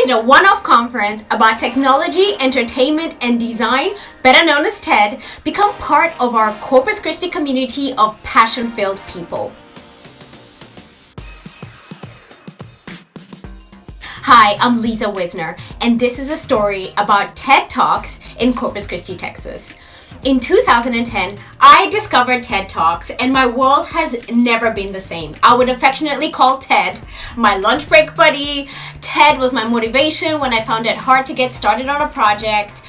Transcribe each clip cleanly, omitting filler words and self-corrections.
made a one-off conference about technology, entertainment, and design, better known as TED, become part of our Corpus Christi community of passion-filled people. Hi, I'm Liza Wisner, and this is a story about TED Talks in Corpus Christi, Texas. In 2010, I discovered TED Talks, and my world has never been the same. I would affectionately call TED my lunch break buddy. TED was my motivation when I found it hard to get started on a project.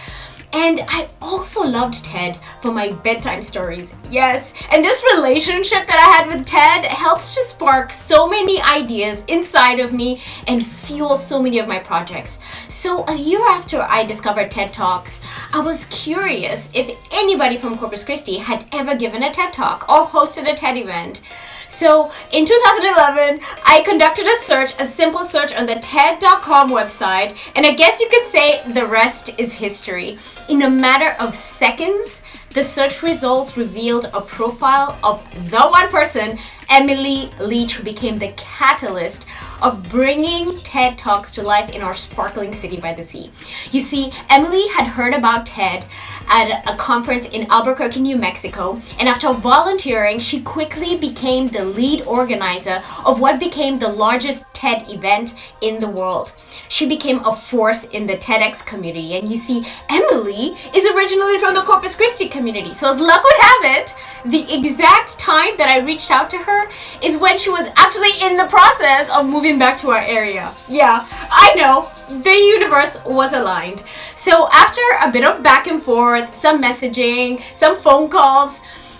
And I also loved TED for my bedtime stories. Yes, and this relationship that I had with TED helped to spark so many ideas inside of me and fuel so many of my projects. So a year after I discovered TED Talks, I was curious if anybody from Corpus Christi had ever given a TED Talk or hosted a TED event. So in 2011, I conducted a simple search on the TED.com website, and I guess you could say the rest is history. In a matter of seconds, the search results revealed a profile of the one person, Emily Leach, who became the catalyst of bringing TED Talks to life in our sparkling city by the sea. You see, Emily had heard about TED at a conference in Albuquerque, New Mexico, and after volunteering, she quickly became the lead organizer of what became the largest TED event in the world. She became a force in the TEDx community, and you see, Emily is originally from the Corpus Christi community, so as luck would have it, the exact time that I reached out to her is when she was actually in the process of moving back to our area. Yeah, I know, the universe was aligned. So after a bit of back and forth, some messaging, some phone calls,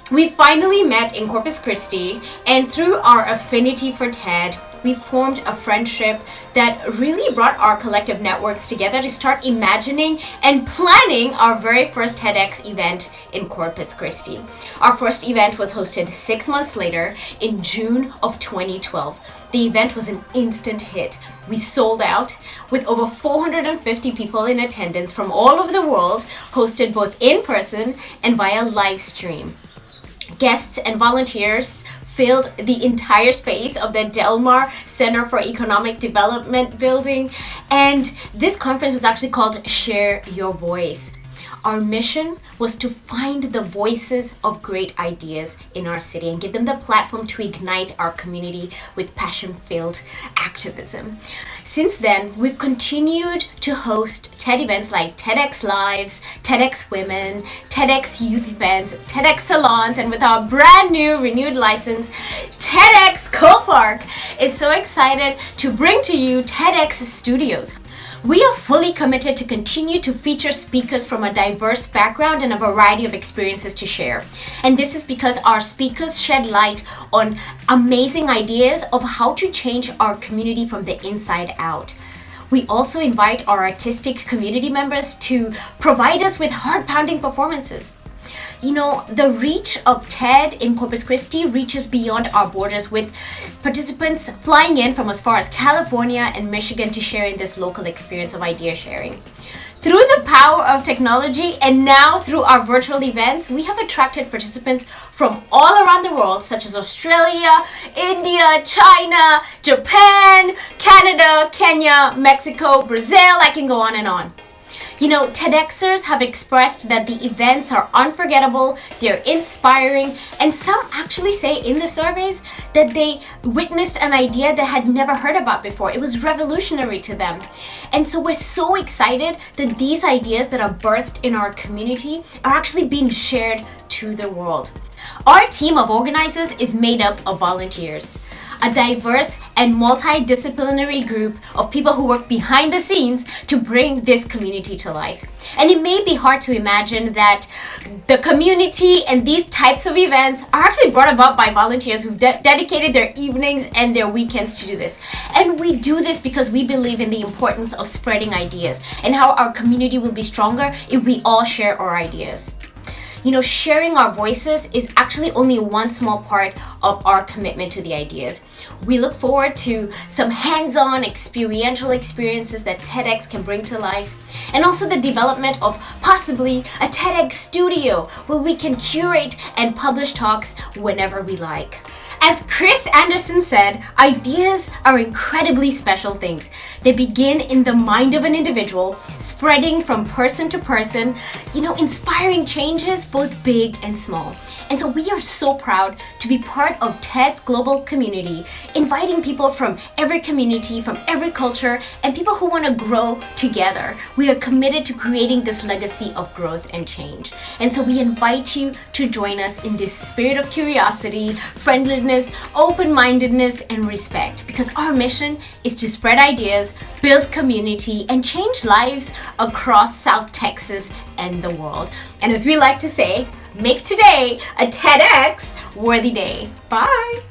we finally met in Corpus Christi, and through our affinity for TED, we formed a friendship that really brought our collective networks together to start imagining and planning our very first TEDx event in Corpus Christi. Our first event was hosted 6 months later in June of 2012. The event was an instant hit. We sold out with over 450 people in attendance from all over the world, hosted both in person and via live stream. Guests and volunteers filled the entire space of the Del Mar Center for Economic Development building, and this conference was actually called Share Your Voice. Our mission was to find the voices of great ideas in our city and give them the platform to ignite our community with passion-filled activism. Since then, we've continued to host TED events like TEDx Lives, TEDx Women, TEDx Youth Events, TEDx Salons, and with our brand new renewed license, TEDx Co-Park is so excited to bring to you TEDx Studios. We are fully committed to continue to feature speakers from a diverse background and a variety of experiences to share. And this is because our speakers shed light on amazing ideas of how to change our community from the inside out. We also invite our artistic community members to provide us with heart-pounding performances. You know, the reach of TED in Corpus Christi reaches beyond our borders, with participants flying in from as far as California and Michigan to share in this local experience of idea sharing. Through the power of technology and now through our virtual events, we have attracted participants from all around the world, such as Australia, India, China, Japan, Canada, Kenya, Mexico, Brazil. I can go on and on. You know, TEDxers have expressed that the events are unforgettable, they're inspiring, and some actually say in the surveys that they witnessed an idea they had never heard about before. It was revolutionary to them. And so we're so excited that these ideas that are birthed in our community are actually being shared to the world. Our team of organizers is made up of volunteers, a diverse and multidisciplinary group of people who work behind the scenes to bring this community to life. And it may be hard to imagine that the community and these types of events are actually brought about by volunteers who've dedicated their evenings and their weekends to do this. And we do this because we believe in the importance of spreading ideas and how our community will be stronger if we all share our ideas. You know, sharing our voices is actually only one small part of our commitment to the ideas. We look forward to some hands-on experiential experiences that TEDx can bring to life, and also the development of possibly a TEDx studio where we can curate and publish talks whenever we like. As Chris Anderson said, ideas are incredibly special things. They begin in the mind of an individual, spreading from person to person, inspiring changes both big and small. And so we are so proud to be part of TED's global community, inviting people from every community, from every culture, and people who want to grow together. We are committed to creating this legacy of growth and change. And so we invite you to join us in this spirit of curiosity, friendliness, open-mindedness, and respect, because our mission is to spread ideas, build community, and change lives across South Texas and the world. And as we like to say, make today a TEDx worthy day. Bye.